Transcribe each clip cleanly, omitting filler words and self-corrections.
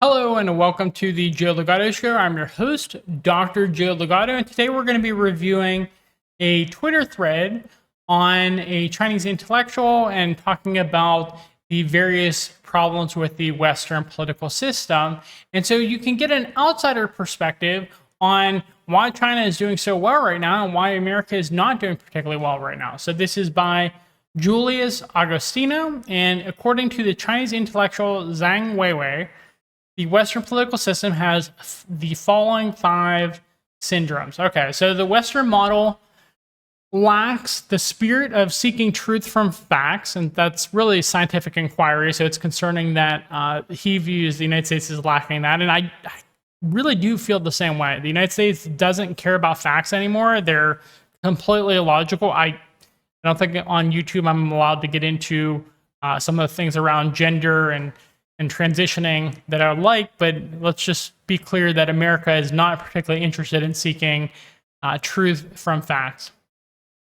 Hello and welcome to the Joe Ligato Show. I'm your host, Dr. Joe Ligato, and today we're going to be reviewing a Twitter thread on a Chinese intellectual and talking about the various problems with the Western political system. And so you can get an outsider perspective on why China is doing so well right now and why America is not doing particularly well right now. So this is by Julius Agostino, and according to the Chinese intellectual Zhang Weiwei, the Western political system has the following 5 syndromes. Okay, so the Western model lacks the spirit of seeking truth from facts, and that's really scientific inquiry, so it's concerning that he views the United States as lacking that, and I really do feel the same way. The United States doesn't care about facts anymore. They're completely illogical. I don't think on YouTube I'm allowed to get into some of the things around gender and transitioning that I would like, but let's just be clear that America is not particularly interested in seeking truth from facts.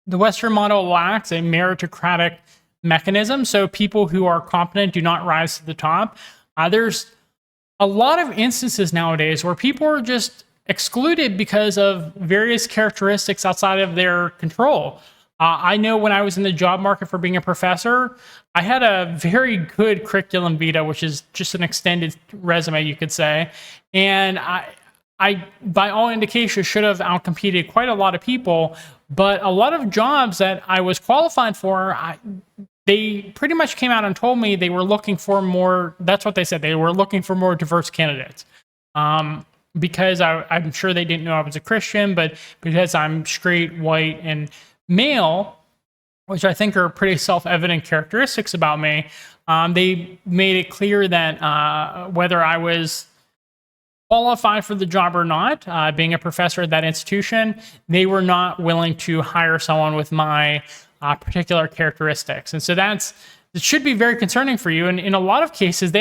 The Western model lacks a meritocratic mechanism, so people who are competent do not rise to the top. There's a lot of instances nowadays where people are just excluded because of various characteristics outside of their control. I know when I was in the job market for being a professor, I had a very good curriculum vitae, which is just an extended resume, you could say. And I by all indications, should have outcompeted quite a lot of people. But a lot of jobs that I was qualified for, they pretty much came out and told me they were looking for more. That's what they said. They were looking for more diverse candidates. Because I'm sure they didn't know I was a Christian, but because I'm straight, white, and male, which I think are pretty self-evident characteristics about me, they made it clear that whether I was qualified for the job or not, being a professor at that institution, they were not willing to hire someone with my particular characteristics. And so it should be very concerning for you. And in a lot of cases,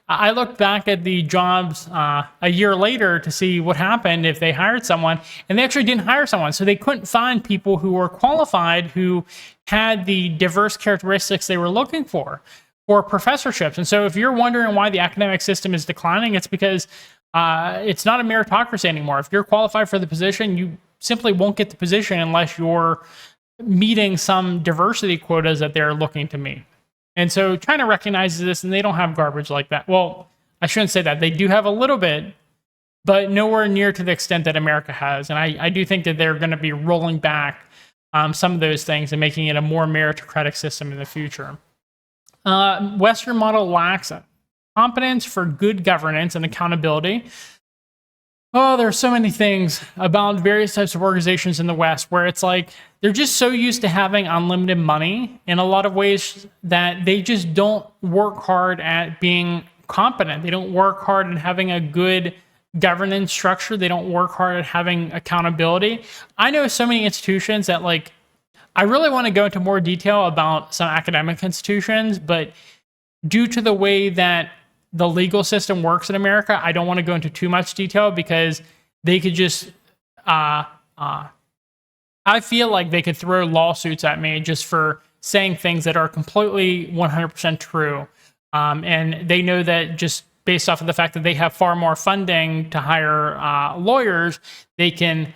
I looked back at the jobs a year later to see what happened if they hired someone, and they actually didn't hire someone. So they couldn't find people who were qualified, who had the diverse characteristics they were looking for professorships. And so if you're wondering why the academic system is declining, it's because it's not a meritocracy anymore. If you're qualified for the position, you simply won't get the position unless you're meeting some diversity quotas that they're looking to meet. And so China recognizes this, and they don't have garbage like that. Well, I shouldn't say that. They do have a little bit, but nowhere near to the extent that America has. And I do think that they're going to be rolling back some of those things and making it a more meritocratic system in the future. Western model lacks competence for good governance and accountability. Oh, there's so many things about various types of organizations in the West where it's like they're just so used to having unlimited money in a lot of ways that they just don't work hard at being competent. They don't work hard at having a good governance structure. They don't work hard at having accountability. I know so many institutions that, like, I really want to go into more detail about some academic institutions, but due to the way that the legal system works in America, I don't want to go into too much detail because they could just, I feel like they could throw lawsuits at me just for saying things that are completely 100% true. And they know that just based off of the fact that they have far more funding to hire lawyers, they can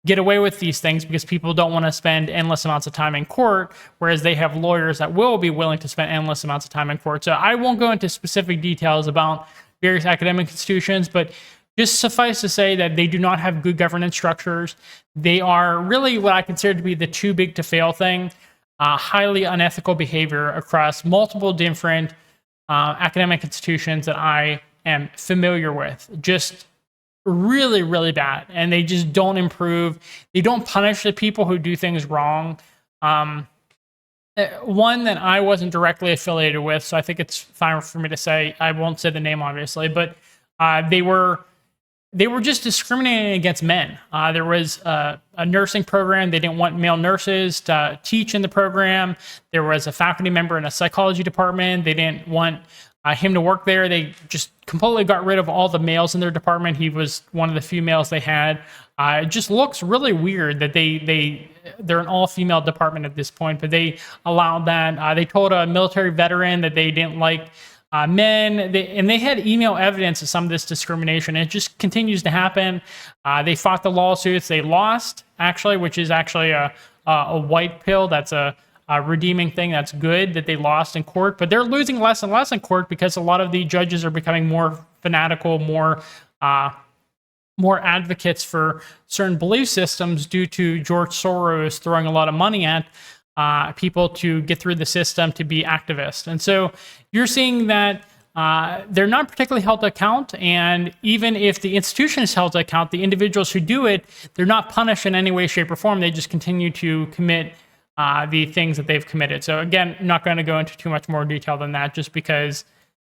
get away with these things because people don't want to spend endless amounts of time in court, whereas they have lawyers that will be willing to spend endless amounts of time in court. So I won't go into specific details about various academic institutions, but just suffice to say that they do not have good governance structures. They are really what I consider to be the too big to fail thing, highly unethical behavior across multiple different academic institutions that I am familiar with. Just really, really bad. And they just don't improve. They don't punish the people who do things wrong. One that I wasn't directly affiliated with, so I think it's fine for me to say, I won't say the name obviously, but they were just discriminating against men. There was a nursing program. They didn't want male nurses to teach in the program. There was a faculty member in a psychology department. They didn't want him to work there. They just completely got rid of all the males in their department. He was one of the few males they had. It just looks really weird that they're an all-female department at this point, but they allowed that. They told a military veteran that they didn't like men, and they had email evidence of some of this discrimination. It just continues to happen. They fought the lawsuits. They lost, actually, which is actually a white pill. That's a redeeming thing. That's good that they lost in court, but they're losing less and less in court because a lot of the judges are becoming more fanatical, more advocates for certain belief systems due to George Soros throwing a lot of money at people to get through the system to be activists. And so you're seeing that they're not particularly held to account. And even if the institution is held to account, the individuals who do it, they're not punished in any way, shape, or form. They just continue to commit the things that they've committed. So again, I'm not going to go into too much more detail than that, just because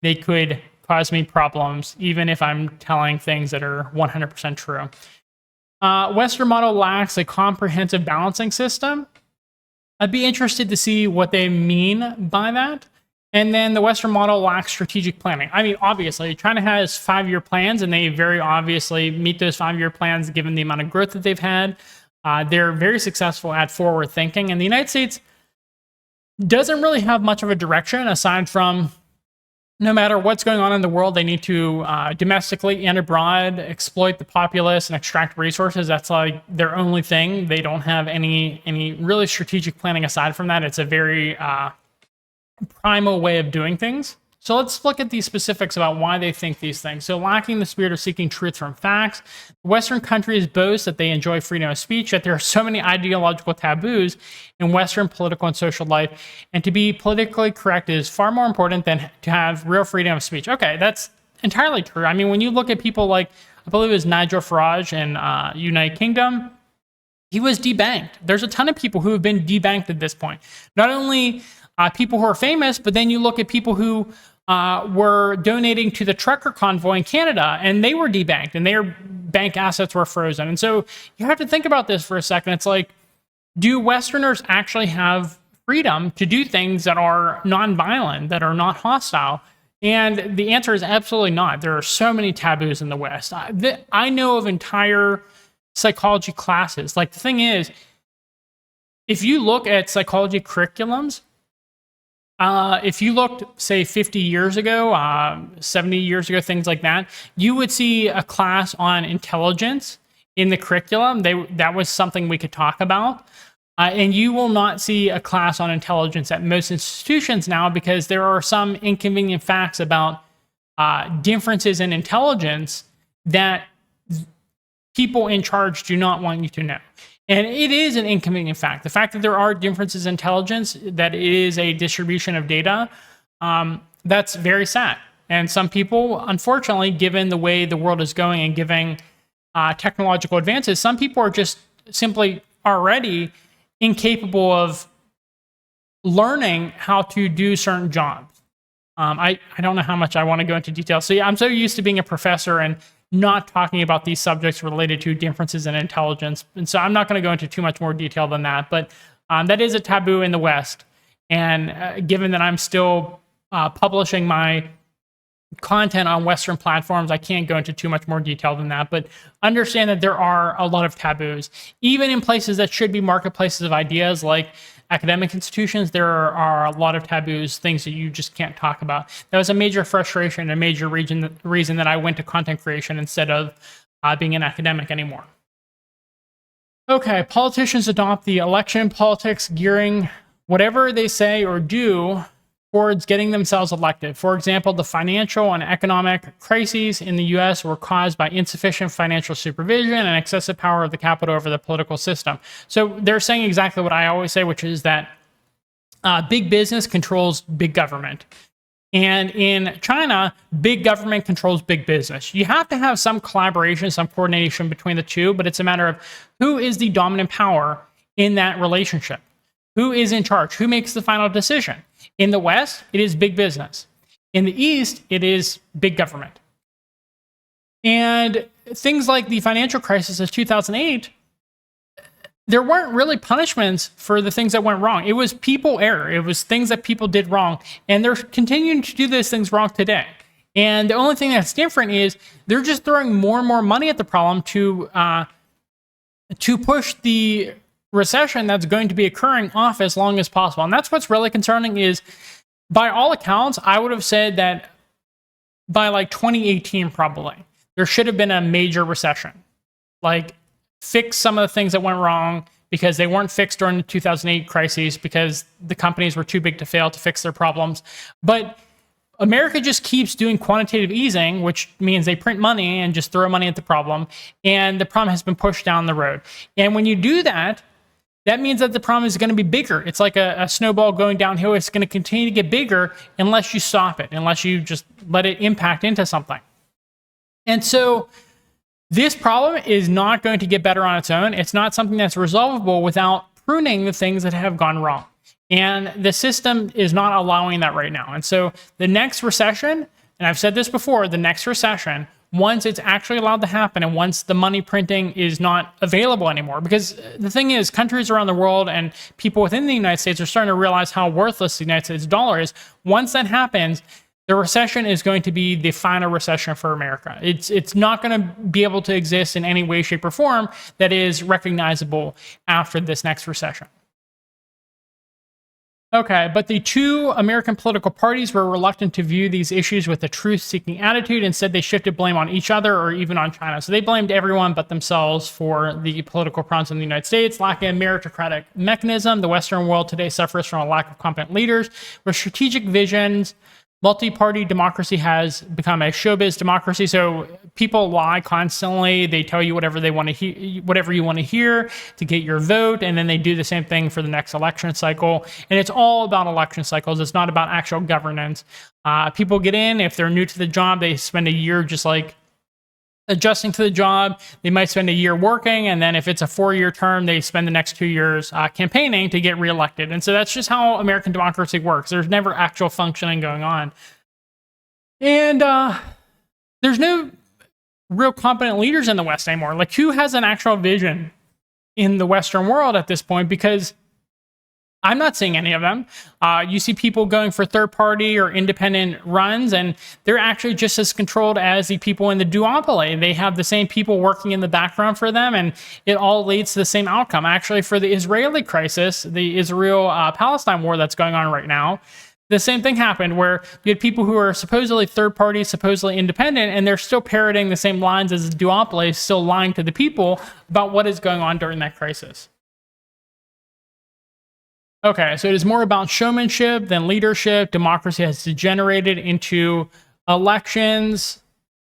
they could cause me problems, even if I'm telling things that are 100% true. Western model lacks a comprehensive balancing system. I'd be interested to see what they mean by that. And then the Western model lacks strategic planning. I mean, obviously, China has 5-year plans, and they very obviously meet those 5-year plans given the amount of growth that they've had. They're very successful at forward thinking. And the United States doesn't really have much of a direction aside from no matter what's going on in the world, they need to domestically and abroad exploit the populace and extract resources. That's like their only thing. They don't have any really strategic planning aside from that. It's a very primal way of doing things. So let's look at these specifics about why they think these things. So lacking the spirit of seeking truth from facts, Western countries boast that they enjoy freedom of speech, yet there are so many ideological taboos in Western political and social life. And to be politically correct is far more important than to have real freedom of speech. Okay, that's entirely true. I mean, when you look at people like, I believe it was Nigel Farage in United Kingdom, he was debanked. There's a ton of people who have been debanked at this point. Not only people who are famous, but then you look at people who were donating to the trucker convoy in Canada, and they were debanked, and their bank assets were frozen. And so you have to think about this for a second. It's like, do Westerners actually have freedom to do things that are nonviolent, that are not hostile? And the answer is absolutely not. There are so many taboos in the West. I know of entire psychology classes. Like, the thing is, if you look at psychology curriculums, if you looked, say, 50 years ago, 70 years ago, things like that, you would see a class on intelligence in the curriculum. That was something we could talk about. And you will not see a class on intelligence at most institutions now, because there are some inconvenient facts about differences in intelligence that people in charge do not want you to know. And it is an inconvenient fact. The fact that there are differences in intelligence, that it is a distribution of data, that's very sad. And some people, unfortunately, given the way the world is going and giving technological advances, some people are just simply already incapable of learning how to do certain jobs. I don't know how much I want to go into detail. So yeah, I'm so used to being a professor and not talking about these subjects related to differences in intelligence. And so I'm not going to go into too much more detail than that, but that is a taboo in the West. And given that I'm still publishing my content on Western platforms, I can't go into too much more detail than that, but understand that there are a lot of taboos. Even in places that should be marketplaces of ideas, like academic institutions, there are a lot of taboos, things that you just can't talk about. That was a major frustration, a major reason that I went to content creation instead of being an academic anymore. Okay, politicians adopt the election politics, gearing whatever they say or do towards getting themselves elected. For example, the financial and economic crises in the US were caused by insufficient financial supervision and excessive power of the capital over the political system. So they're saying exactly what I always say, which is that big business controls big government. And in China, big government controls big business. You have to have some collaboration, some coordination between the two, but it's a matter of who is the dominant power in that relationship. Who is in charge? Who makes the final decision? In the West, it is big business. In the East, it is big government. And things like the financial crisis of 2008, there weren't really punishments for the things that went wrong. It was people error. It was things that people did wrong. And they're continuing to do those things wrong today. And the only thing that's different is they're just throwing more and more money at the problem to push the recession that's going to be occurring off as long as possible. And that's what's really concerning is, by all accounts, I would have said that by like 2018, probably, there should have been a major recession. Like, fix some of the things that went wrong because they weren't fixed during the 2008 crises because the companies were too big to fail to fix their problems. But America just keeps doing quantitative easing, which means they print money and just throw money at the problem. And the problem has been pushed down the road. And when you do that, that means that the problem is going to be bigger. It's like a snowball going downhill. It's going to continue to get bigger unless you stop it, unless you just let it impact into something. And so this problem is not going to get better on its own. It's not something that's resolvable without pruning the things that have gone wrong. And the system is not allowing that right now. And so the next recession, and I've said this before, the next recession, once it's actually allowed to happen and once the money printing is not available anymore, because the thing is, countries around the world and people within the United States are starting to realize how worthless the United States dollar is. Once that happens, the recession is going to be the final recession for America. It's not going to be able to exist in any way, shape, or form that is recognizable after this next recession. Okay, but the two American political parties were reluctant to view these issues with a truth-seeking attitude. Instead, they shifted blame on each other or even on China. So they blamed everyone but themselves for the political problems in the United States. Lacking a meritocratic mechanism, the Western world today suffers from a lack of competent leaders with strategic visions. Multi-party democracy has become a showbiz democracy. So people lie constantly. They tell you whatever they want to hear, whatever you want to hear to get your vote, and then they do the same thing for the next election cycle. And it's all about election cycles. It's not about actual governance. People get in, if they're new to the job, they spend a year just like adjusting to the job. They might spend a year working, and then if it's a 4-year term, they spend the next 2 years campaigning to get reelected. And so that's just how American democracy works. There's never actual functioning going on. And there's no real competent leaders in the West anymore. Like, who has an actual vision in the Western world at this point? Because I'm not seeing any of them. You see people going for third-party or independent runs, and they're actually just as controlled as the people in the duopoly. They have the same people working in the background for them, and it all leads to the same outcome. Actually, for the Israeli crisis, the Israel-Palestine war that's going on right now, the same thing happened where you had people who are supposedly third-party, supposedly independent, and they're still parroting the same lines as the duopoly, still lying to the people about what is going on during that crisis. Okay, so it is more about showmanship than leadership. Democracy has degenerated into elections,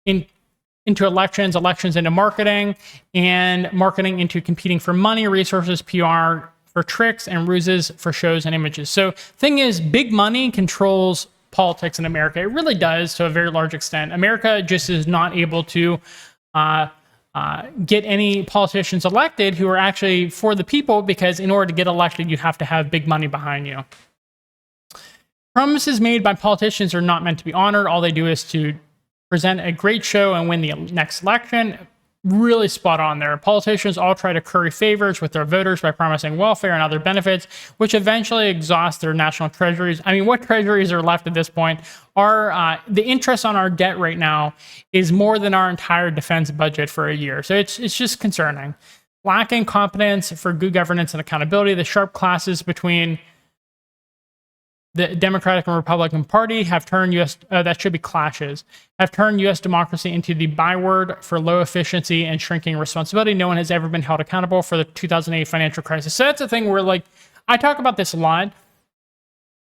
elections into marketing, and marketing into competing for money, resources, PR for tricks, and ruses for shows and images. So thing is, big money controls politics in America. It really does to a very large extent. America just is not able to get any politicians elected who are actually for the people, because in order to get elected, you have to have big money behind you. Promises made by politicians are not meant to be honored. All they do is to present a great show and win the next election. Really spot on there. Politicians all try to curry favors with their voters by promising welfare and other benefits, which eventually exhaust their national treasuries. I mean, what treasuries are left at this point? The interest on our debt right now is more than our entire defense budget for a year. So it's just concerning. Lacking competence for good governance and accountability, the sharp clashes between the Democratic and Republican Party have turned that should be clashes, have turned U.S. democracy into the byword for low efficiency and shrinking responsibility. No one has ever been held accountable for the 2008 financial crisis. So that's the thing where, like, I talk about this a lot.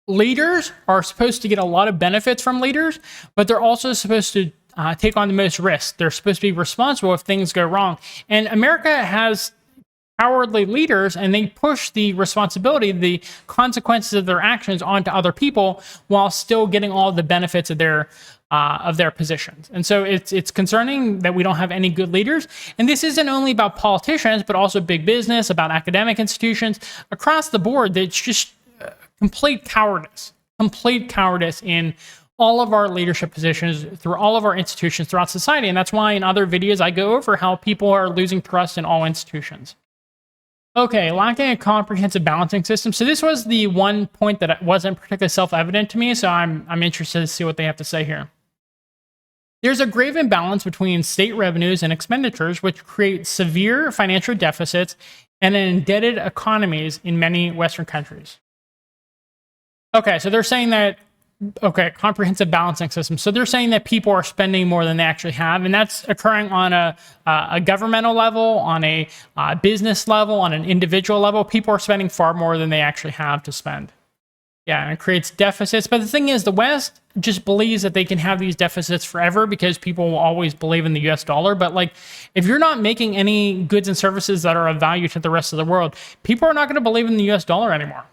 Leaders are supposed to get a lot of benefits from leaders, but they're also supposed to take on the most risks. They're supposed to be responsible if things go wrong. And America has cowardly leaders, and they push the responsibility, the consequences of their actions onto other people while still getting all the benefits of their positions. And so it's concerning that we don't have any good leaders. And this isn't only about politicians, but also big business, about academic institutions across the board. It's just complete cowardice in all of our leadership positions, through all of our institutions throughout society. And that's why in other videos I go over how people are losing trust in all institutions. Okay, lacking a comprehensive balancing system. So this was the one point that wasn't particularly self-evident to me, so I'm interested to see what they have to say here. There's a grave imbalance between state revenues and expenditures, which create severe financial deficits and indebted economies in many Western countries. Okay, so they're saying that Okay, comprehensive balancing system. So they're saying that people are spending more than they actually have, and that's occurring on a governmental level, on a business level, on an individual level. People are spending far more than they actually have to spend. Yeah, and it creates deficits. But the thing is, the West just believes that they can have these deficits forever because people will always believe in the US dollar. But like, if you're not making any goods and services that are of value to the rest of the world, people are not going to believe in the US dollar anymore.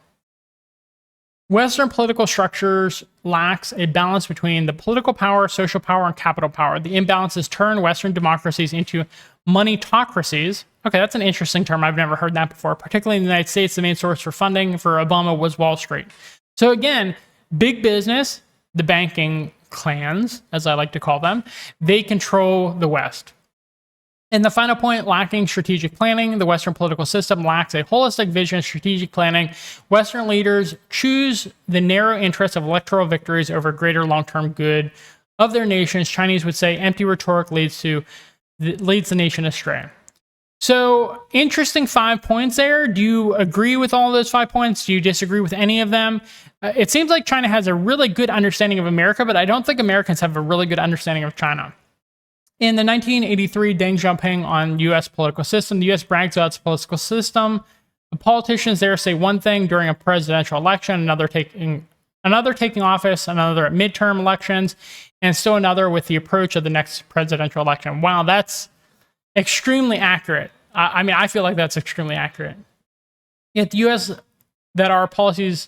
Western political structures lacks a balance between the political power, social power, and capital power. The imbalances turn Western democracies into moneytocracies. Okay, that's an interesting term. I've never heard that before. Particularly in the United States, the main source for funding for Obama was Wall Street. So again, big business, the banking clans, as I like to call them, they control the West. And the final point, lacking strategic planning. The Western political system lacks a holistic vision of strategic planning. Western leaders choose the narrow interests of electoral victories over greater long-term good of their nations. Chinese would say empty rhetoric leads the nation astray. So interesting 5 points there. Do you agree with all those 5 points? Do you disagree with any of them? It seems like China has a really good understanding of America, but I don't think Americans have a really good understanding of China. In the 1983 Deng Xiaoping on U.S. political system, the U.S. brags about its political system. The politicians there say one thing during a presidential election, another taking office, another at midterm elections, and still another with the approach of the next presidential election. Wow, that's extremely accurate. I mean, I feel like that's extremely accurate. Yet the U.S. that our policies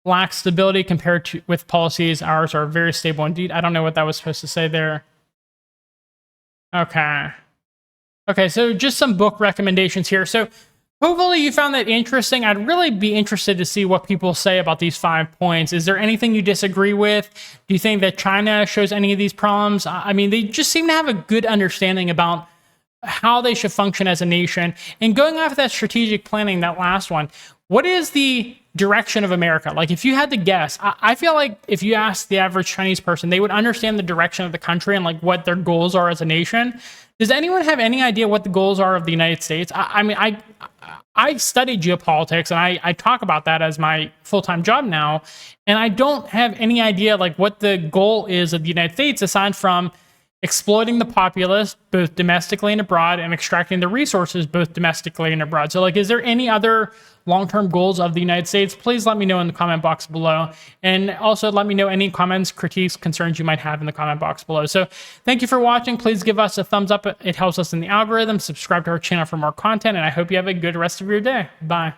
lack stability compared to with policies, ours are very stable indeed. I don't know what that was supposed to say there. Okay, so just some book recommendations here. So hopefully you found that interesting. I'd really be interested to see what people say about these 5 points. Is there anything you disagree with? Do you think that China shows any of these problems? I mean, they just seem to have a good understanding about how they should function as a nation. And going off of that strategic planning, that last one, what is the direction of America? Like, if you had to guess, I feel like if you ask the average Chinese person, they would understand the direction of the country and like what their goals are as a nation. Does anyone have any idea what the goals are of the United States? I mean, I study geopolitics and I talk about that as my full-time job now. And I don't have any idea like what the goal is of the United States aside from exploiting the populace both domestically and abroad and extracting the resources both domestically and abroad. So like, is there any other long-term goals of the United States? Please let me know in the comment box below. And also let me know any comments, critiques, concerns you might have in the comment box below. So thank you for watching. Please give us a thumbs up. It helps us in the algorithm. Subscribe to our channel for more content. And I hope you have a good rest of your day. Bye.